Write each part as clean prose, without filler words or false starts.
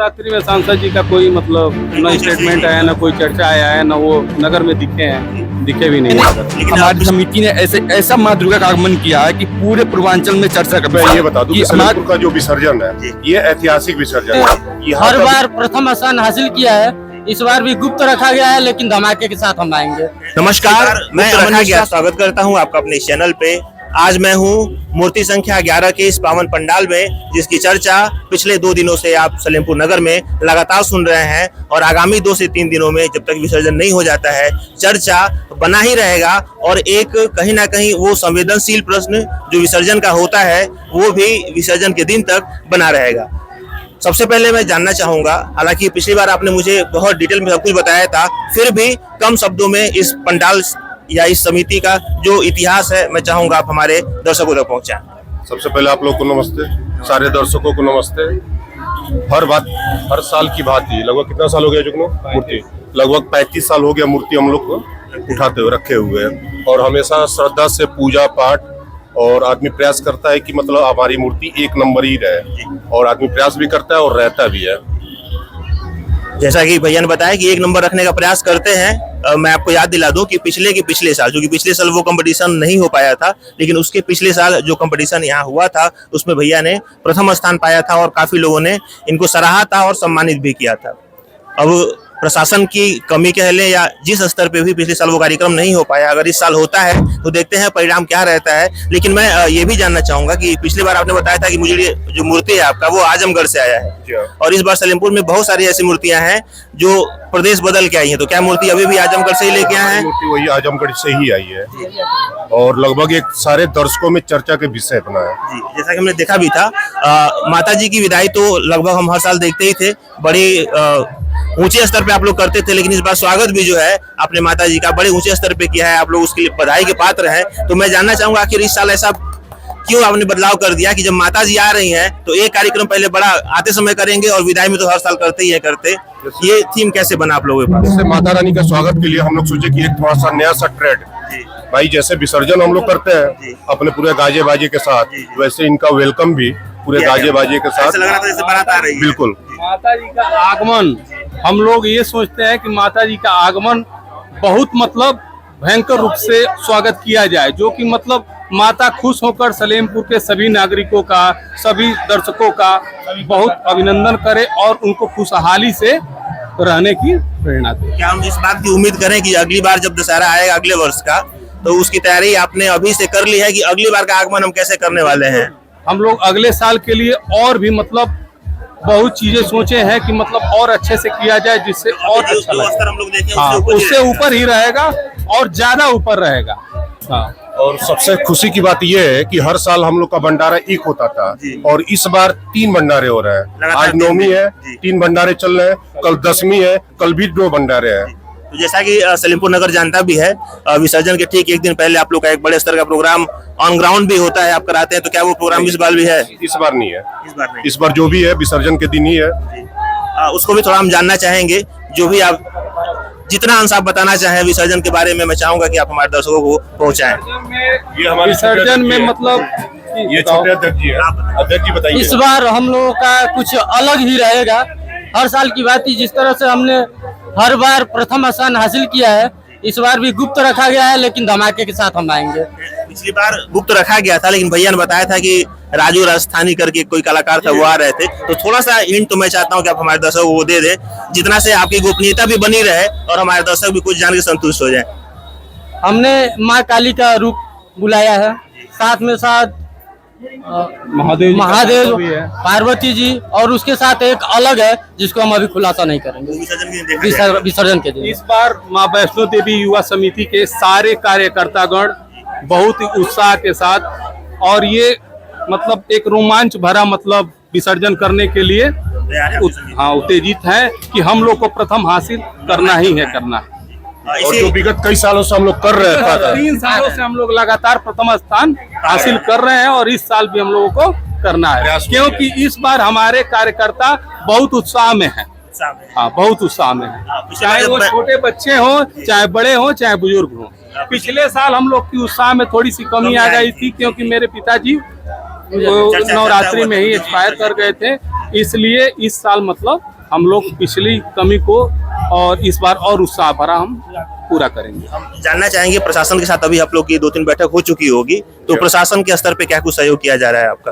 नवरात्रि में सांसद जी का कोई मतलब न स्टेटमेंट आया, न कोई चर्चा आया है, न वो नगर में दिखे हैं, दिखे भी नहीं। हमारी समिति ने ऐसा माँ दुर्गा का आगमन किया है कि पूरे पूर्वांचल में चर्चा कर। मैं ये बता दूं कि सलेमपुर का जो विसर्जन है ये ऐतिहासिक विसर्जन है। हर बार प्रथम स्थान हासिल किया है, इस बार भी गुप्त रखा गया है, लेकिन धमाके के साथ हम आएंगे। नमस्कार, मैं अमन मिश्रा स्वागत करता हूं आपका अपने इस चैनल पे। आज मैं हूं मूर्ति संख्या 11 के इस पावन पंडाल में, जिसकी चर्चा पिछले 2 दिनों से आप सलेमपुर नगर में लगातार सुन रहे हैं और आगामी 2 से 3 दिनों में जब तक विसर्जन नहीं हो जाता है चर्चा बना ही रहेगा। और एक कहीं ना कहीं वो संवेदनशील प्रश्न जो विसर्जन का होता है वो भी विसर्जन के दिन तक बना रहेगा। सबसे पहले मैं जानना चाहूंगा, हालांकि पिछली बार आपने मुझे बहुत डिटेल में सब कुछ बताया था, फिर भी कम शब्दों में इस पंडाल या इस समिति का जो इतिहास है मैं चाहूंगा आप हमारे दर्शकों तक पहुंचाएं। सबसे पहले आप लोग को नमस्ते, सारे दर्शकों को नमस्ते। हर साल की भांति लगभग कितना साल हो गया जुगनू मूर्ति, लगभग 35 साल हो गया मूर्ति हम लोग को उठाते हुए रखे हुए हैं। और हमेशा श्रद्धा से पूजा पाठ और आदमी प्रयास करता है कि मतलब हमारी मूर्ति 1 नंबर ही रहे, और आदमी प्रयास भी करता है और रहता भी है। जैसा कि भैया ने बताया कि 1 नंबर रखने का प्रयास करते हैं। मैं आपको याद दिला दूं कि पिछले साल, जो कि पिछले साल वो कंपटीशन नहीं हो पाया था, लेकिन उसके पिछले साल जो कंपटीशन यहाँ हुआ था उसमें भैया ने प्रथम स्थान पाया था और काफी लोगों ने इनको सराहा था और सम्मानित भी किया था। अब प्रशासन की कमी कह लें या जिस स्तर पे भी पिछले साल वो कार्यक्रम नहीं हो पाया, अगर इस साल होता है तो देखते हैं परिणाम क्या रहता है। लेकिन मैं ये भी जानना चाहूंगा कि पिछली बार आपने बताया था कि मुझे जो मूर्ति है आपका वो आजमगढ़ से आया है, और इस बार सलेमपुर में बहुत सारी ऐसी मूर्तियां हैं जो प्रदेश बदल के आई हैं, तो क्या मूर्ति अभी भी आजमगढ़ से ही लेके आए हैं? मूर्ति वही आजमगढ़ से ही आई है और लगभग एक सारे दर्शकों में चर्चा के विषय बना है। जी, जैसा कि हमने देखा भी था, माता जी की विदाई तो लगभग हम हर साल देखते ही थे, बड़ी ऊंचे स्तर पे आप लोग करते थे, लेकिन इस बार स्वागत भी जो है आपने माता जी का बड़े ऊंचे स्तर पे किया है, आप लोग उसके लिए बधाई के पात्र हैं। तो मैं जानना चाहूंगा आखिर इस साल ऐसा क्यों आपने बदलाव कर दिया कि जब माता जी आ रही हैं तो एक कार्यक्रम पहले बड़ा आते समय करेंगे और विदाई में तो हर साल करते ही है करते, ये थीम कैसे बना आप लोगों के पास? जैसे माता रानी का स्वागत के लिए हम लोग सोचे कि एक थोड़ा सा नया सा ट्रेंड, भाई जैसे विसर्जन हम लोग करते हैं अपने पूरे गाजे बाजे के साथ, वैसे इनका वेलकम भी पूरे गाजे बाजे के साथ। लग रहा था जैसे बारात आ रही है। बिल्कुल, माता जी का आगमन, हम लोग ये सोचते हैं कि माता जी का आगमन बहुत मतलब भयंकर रूप से स्वागत किया जाए, जो कि मतलब माता खुश होकर सलेमपुर के सभी नागरिकों का, सभी दर्शकों का बहुत अभिनंदन करे और उनको खुशहाली से रहने की प्रेरणा दे। क्या हम इस बात की उम्मीद करें कि अगली बार जब दशहरा आएगा अगले वर्ष का, तो उसकी तैयारी आपने अभी से कर ली है कि अगली बार का आगमन हम कैसे करने वाले हैं? हम लोग अगले साल के लिए और भी मतलब बहुत चीजें सोचे हैं कि मतलब और अच्छे से किया जाए, जिससे और अच्छा स्तर हम लोग देखें हाँ, उससे ऊपर ही रहेगा और ज्यादा ऊपर रहेगा। हाँ। और सबसे खुशी की बात यह है कि हर साल हम लोग का भंडारा एक होता था और इस बार 3 भंडारे हो रहे हैं। आज 9वीं है, 3 भंडारे चल रहे हैं, कल 10वीं है, कल भी 2 भंडारे हैं। तो जैसा कि सलेमपुर नगर जानता भी है, विसर्जन के ठीक 1 दिन पहले आप लोग का एक बड़े स्तर का प्रोग्राम ऑन ग्राउंड भी होता है, आप कराते हैं, तो क्या वो प्रोग्राम इस बार भी है? इस बार नहीं है, इस बार नहीं। इस बार जो भी है विसर्जन के दिन ही है। उसको भी थोड़ा हम जानना चाहेंगे, जो भी आप जितना अंश आप बताना चाहें विसर्जन के बारे में, मैं चाहूंगा कि आप हमारे दर्शकों को पहुंचाएं। ये हमारे विसर्जन में मतलब ये छोटे अध्यक्ष जी है। अध्यक्ष जी बताइए। इस बार हम लोगों का कुछ अलग ही रहेगा। हर साल की बात ही, जिस तरह से हमने हर बार प्रथम स्थान हासिल किया है, इस बार भी गुप्त रखा गया है, लेकिन धमाके के साथ हम आएंगे। पिछली बार गुप्त रखा गया था, लेकिन भैया ने बताया था कि राजू राजस्थानी करके कोई कलाकार था वो आ रहे थे, तो थोड़ा सा हिंट तो मैं चाहता हूं कि आप हमारे दर्शकों को दे दें, जितना से आपकी गोपनीयता भी बनी रहे और हमारे दर्शक भी कुछ जान के संतुष्ट हो जाए। हमने माँ काली का रूप बुलाया है, साथ में साथ महादेव पार्वती जी, और उसके साथ एक अलग है जिसको हम अभी खुलासा नहीं करेंगे विसर्जन के दिन। इस बार माँ वैष्णो देवी युवा समिति के सारे कार्यकर्तागण बहुत ही उत्साह के साथ, और ये मतलब एक रोमांच भरा मतलब विसर्जन करने के लिए उत्तेजित है कि हम लोग को प्रथम हासिल करना ही है, करना है। और जो विगत कई सालों से हम लोग कर रहे हैं, 3 सालों से हम लोग लगातार प्रथम स्थान हासिल कर रहे हैं, और इस साल भी हम लोगों को करना है, क्योंकि इस बार हमारे कार्यकर्ता बहुत उत्साह में हैं। हाँ, बहुत उत्साह में है, चाहे वो छोटे बच्चे हों, चाहे बड़े हों, चाहे बुजुर्ग हों। पिछले साल हम लोग की उत्साह में थोड़ी सी कमी आ गई थी, क्योंकि मेरे पिताजी वो नवरात्रि में ही एक्सपायर कर गए थे, इसलिए इस साल मतलब हम लोग पिछली कमी को और इस बार और उत्साह भरा हम पूरा करेंगे। जानना चाहेंगे प्रशासन के साथ अभी आप लोग की 2-3 बैठक हो चुकी होगी, तो प्रशासन के स्तर पे क्या कुछ सहयोग किया जा रहा है आपका?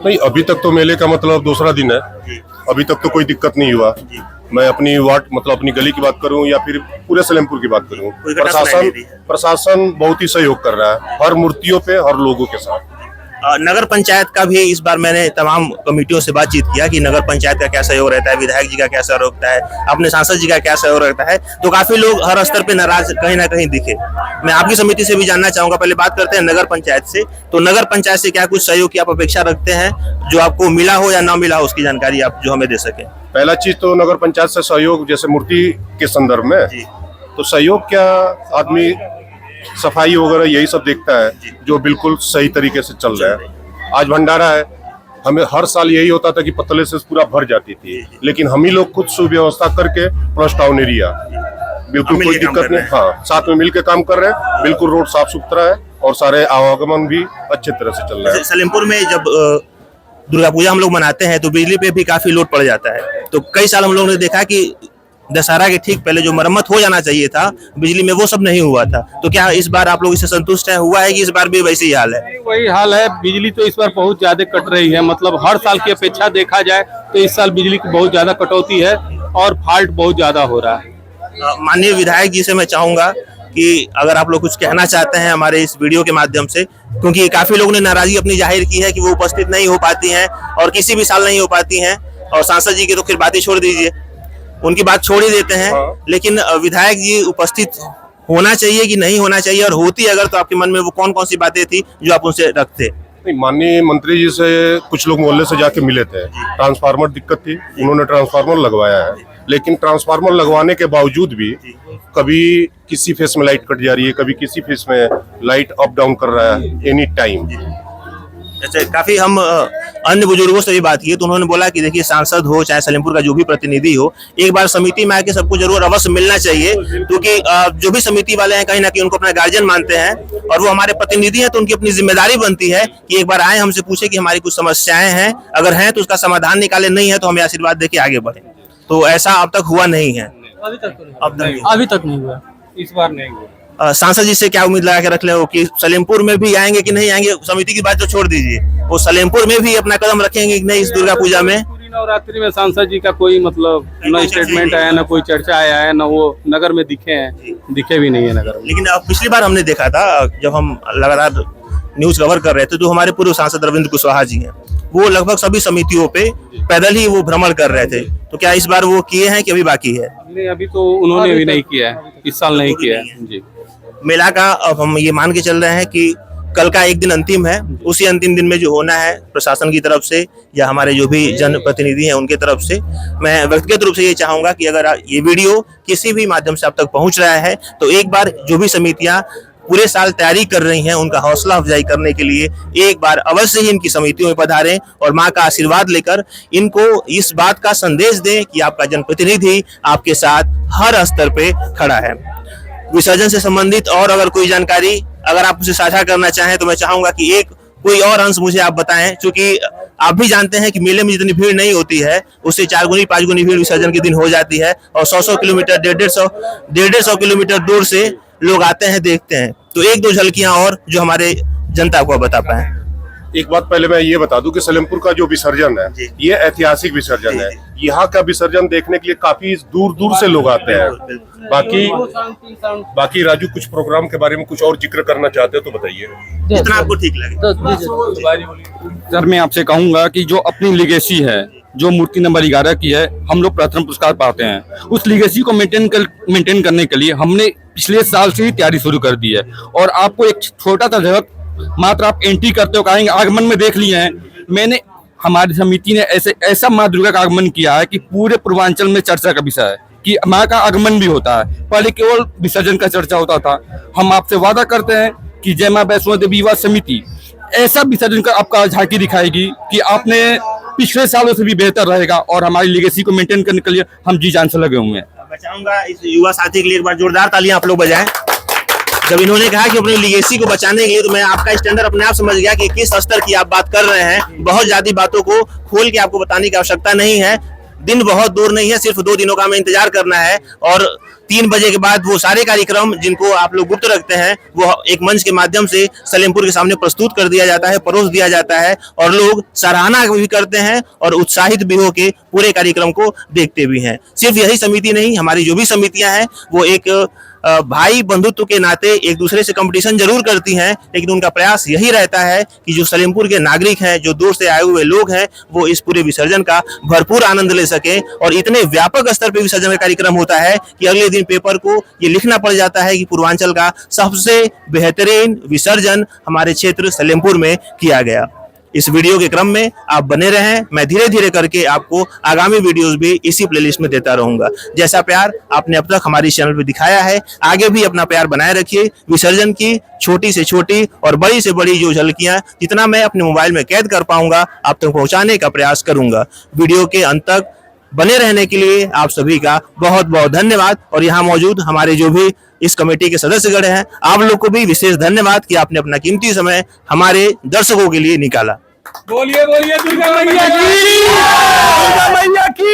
नहीं, अभी तक तो मेले का मतलब दूसरा दिन है, अभी तक तो कोई दिक्कत नहीं हुआ। मैं अपनी वार्ड मतलब अपनी गली की बात करूं या फिर पूरे सलेमपुर की बात करूं, प्रशासन बहुत ही सहयोग कर रहा है हर मूर्तियों पे, हर लोगों के साथ। नगर पंचायत का भी इस बार मैंने तमाम कमेटियों से बातचीत किया कि नगर पंचायत का क्या सहयोग रहता है, विधायक जी का क्या सहयोग रहता है, अपने सांसद जी का क्या सहयोग रहता है, तो काफी लोग हर स्तर पे नाराज कहीं ना कहीं दिखे। मैं आपकी समिति से भी जानना चाहूंगा, पहले बात करते हैं नगर पंचायत से, तो नगर पंचायत से क्या कुछ सहयोग की आप अपेक्षा रखते हैं, जो आपको मिला हो या ना मिला हो उसकी जानकारी आप जो हमें दे सके? पहला चीज तो नगर पंचायत से सहयोग, जैसे मूर्ति के संदर्भ में तो सहयोग क्या, आदमी सफाई वगैरह यही सब देखता है जो बिल्कुल सही तरीके से चल रहा है। आज भंडारा है, हमें हर साल यही होता था कि पतले से पूरा भर जाती थी, लेकिन हम ही लोग खुद सुव्यवस्था करके प्लस टाउन एरिया बिल्कुल कोई दिक्कत नहीं, हाँ साथ में मिलकर काम कर रहे हैं, बिल्कुल रोड साफ सुथरा है और सारे आवागमन भी अच्छे तरह से चल रहा है। सलेमपुर में जब दुर्गा पूजा हम लोग मनाते हैं तो बिजली पे भी काफी लोड पड़ जाता है, तो कई साल हम लोगों ने देखा कि दशहरा के ठीक पहले जो मरम्मत हो जाना चाहिए था बिजली में, वो सब नहीं हुआ था। तो क्या इस बार आप लोग इससे संतुष्ट हैं, हुआ है कि इस बार भी वैसे ही हाल है? वही हाल है, बिजली तो इस बार बहुत ज्यादा कट रही है, मतलब हर साल की अपेक्षा देखा जाए तो इस साल बिजली की बहुत ज्यादा कटौती है और फॉल्ट बहुत ज्यादा हो रहा है। माननीय विधायक जी से मैं चाहूंगा कि अगर आप लोग कुछ कहना चाहते हैं हमारे इस वीडियो के माध्यम से, क्योंकि काफी लोगों ने नाराजगी अपनी जाहिर की है कि वो उपस्थित नहीं हो पाती हैं और किसी भी साल नहीं हो पाती हैं, और सांसद जी की तो फिर बातें छोड़ दीजिए, उनकी बात छोड़ ही देते हैं, लेकिन विधायक जी उपस्थित होना चाहिए कि नहीं होना चाहिए, और होती अगर तो आपके मन में वो कौन कौन सी बातें थी जो आप उनसे रखते? नहीं, माननीय मंत्री जी से कुछ लोग मोहल्ले से जाके मिले थे, ट्रांसफार्मर दिक्कत थी, उन्होंने ट्रांसफार्मर लगवाया है, लेकिन ट्रांसफार्मर लगवाने के बावजूद भी कभी किसी फेस में लाइट कट जा रही है, कभी किसी फेस में लाइट अप डाउन कर रहा है एनी टाइम। अच्छा, काफी हम अन्य बुजुर्गों से भी बात की तो उन्होंने बोला कि देखिए सांसद हो चाहे सलेमपुर का जो भी प्रतिनिधि हो, एक बार समिति में आके सबको जरूर अवश्य मिलना चाहिए, क्योंकि जो भी समिति वाले हैं कहीं ना कहीं उनको अपना गार्जियन मानते हैं और वो हमारे प्रतिनिधि हैं, तो उनकी अपनी जिम्मेदारी बनती है कि एक बार आए हमसे पूछे कि हमारी कुछ समस्याएं हैं, अगर हैं तो उसका समाधान निकाले, नहीं है तो हमें आशीर्वाद देके आगे बढ़े। तो ऐसा अब तक हुआ नहीं है, अभी तक नहीं हुआ, इस बार नहीं हुआ। सांसद जी से क्या उम्मीद लगा के रख ले हो कि सलेमपुर में भी आएंगे कि नहीं आएंगे? समिति की बात तो छोड़ दीजिए, वो सलेमपुर में भी अपना कदम रखेंगे कि नहीं इस दुर्गा पूजा में? पूरी नवरात्रि में सांसद जी का कोई मतलब न स्टेटमेंट आया, न कोई चर्चा आया है, न वो नगर में दिखे हैं, दिखे भी नहीं है नगर में। लेकिन पिछली बार हमने देखा था जब हम लगातार न्यूज कवर कर रहे थे, तो हमारे पूर्व सांसद रविंद्र कुशवाहा जी हैं, वो लगभग सभी समितियों पे पैदल ही वो भ्रमण कर रहे थे, तो क्या इस बार वो किए हैं कि अभी बाकी है? नहीं, अभी तो उन्होंने भी नहीं किया है, इस साल नहीं किया है जी। मेला का अब हम ये मान के चल रहे हैं कि कल का एक दिन अंतिम है, उसी अंतिम दिन में जो होना है प्रशासन की तरफ से या हमारे जो भी जनप्रतिनिधि हैं उनके तरफ से, मैं व्यक्तिगत रूप से ये चाहूंगा कि अगर ये वीडियो किसी भी माध्यम से आप तक पहुंच रहा है तो एक बार जो भी समितियां पूरे साल तैयारी कर रही हैं उनका हौसला अफजाई करने के लिए एक बार अवश्य ही इनकी समितियों में पधारें और मां का आशीर्वाद लेकर इनको इस बात का संदेश दें कि आपका जनप्रतिनिधि आपके साथ हर स्तर पे खड़ा है। विसर्जन से संबंधित और अगर कोई जानकारी अगर आप उसे साझा करना चाहें तो मैं चाहूंगा कि एक कोई और अंश मुझे आप बताएं, क्योंकि आप भी जानते हैं कि मेले में जितनी भीड़ नहीं होती है उससे 4 गुनी 5 गुनी भीड़ विसर्जन के दिन हो जाती है, और 100 किलोमीटर 150 किलोमीटर दूर से लोग आते हैं देखते हैं। तो एक दो झलकियां और जो हमारे जनता को बता पाए। एक बात पहले मैं ये बता दूं कि सलेमपुर का जो विसर्जन है ये ऐतिहासिक विसर्जन है, यहाँ का विसर्जन देखने के लिए काफी दूर दूर से लोग आते हैं। बाकी राजू कुछ प्रोग्राम के बारे में कुछ और जिक्र करना चाहते हो तो बताइए, जितना आपको ठीक लगे। सर मैं आपसे कहूंगा कि जो अपनी लिगेसी है, जो मूर्ति नंबर 11 की है, हम लोग प्रथम पुरस्कार पाते हैं, उस लिगेसी को मेंटेन करने के लिए हमने पिछले साल से ही तैयारी शुरू कर दी है। और आपको एक छोटा सा झलक मात्र आप एंट्री करते हो कहेंगे आगमन में देख लिए हैं, मैंने हमारी समिति ने ऐसा माँ दुर्गा का आगमन किया है कि पूरे पूर्वांचल में चर्चा का विषय है कि माँ का आगमन भी होता है। पहले केवल विसर्जन का चर्चा होता था। हम आपसे वादा करते हैं कि जय माँ वैष्णो देवी युवा समिति ऐसा विसर्जन का आपका झांकी दिखाएगी कि आपने पिछले सालों से भी बेहतर रहेगा, और हमारी लेगेसी को मेंटेन करने के लिए हम जी जान से लगे हुए हैं। मैं चाहूंगा इस युवा साथी के लिए एक बार जोरदार तालियां आप लोग बजाएं। जब इन्होंने कहा कि अपनी लीगेसी को बचाने के लिए, तो मैं आपका स्टैंडर्ड अपने आप समझ गया कि किस स्तर की आप बात कर रहे हैं। बहुत ज्यादा बातों को खोल के आपको बताने की आवश्यकता नहीं है। दिन बहुत दूर नहीं है, सिर्फ 2 दिनों का हमें इंतजार करना है और 3 बजे के बाद वो सारे कार्यक्रम जिनको आप लोग गुप्त रखते हैं वो एक मंच के माध्यम से सलेमपुर के सामने प्रस्तुत कर दिया जाता है, परोस दिया जाता है और लोग सराहना भी करते हैं और उत्साहित भी होकर पूरे कार्यक्रम को देखते भी हैं। सिर्फ यही समिति नहीं, हमारी जो भी समितियां हैं वो एक भाई बंधुत्व के नाते एक दूसरे से कंपटीशन जरूर करती हैं, लेकिन उनका प्रयास यही रहता है कि जो सलेमपुर के नागरिक हैं, जो दूर से आए हुए लोग हैं, वो इस पूरे विसर्जन का भरपूर आनंद ले सके। और इतने व्यापक स्तर पर विसर्जन का कार्यक्रम होता है कि अगले दिन पेपर को ये लिखना पड़ जाता है कि पूर्वांचल का सबसे बेहतरीन विसर्जन हमारे क्षेत्र सलेमपुर में किया गया। इस वीडियो के क्रम में आप बने रहें, मैं धीरे धीरे करके आपको आगामी वीडियोस भी इसी प्लेलिस्ट में देता रहूंगा। जैसा प्यार आपने अब तक हमारे चैनल पे दिखाया है, आगे भी अपना प्यार बनाए रखिए। विसर्जन की छोटी से छोटी और बड़ी से बड़ी जो झलकियां जितना मैं अपने मोबाइल में कैद कर पाऊंगा आप तक पहुंचाने का प्रयास करूंगा। वीडियो के अंत तक बने रहने के लिए आप सभी का बहुत बहुत धन्यवाद। और यहाँ मौजूद हमारे जो भी इस कमेटी के सदस्यगण हैं, आप लोग को भी विशेष धन्यवाद कि आपने अपना कीमती समय हमारे दर्शकों के लिए निकाला। बोलिए बोलिए दुर्गा मैया की, दुर्गा मैया की।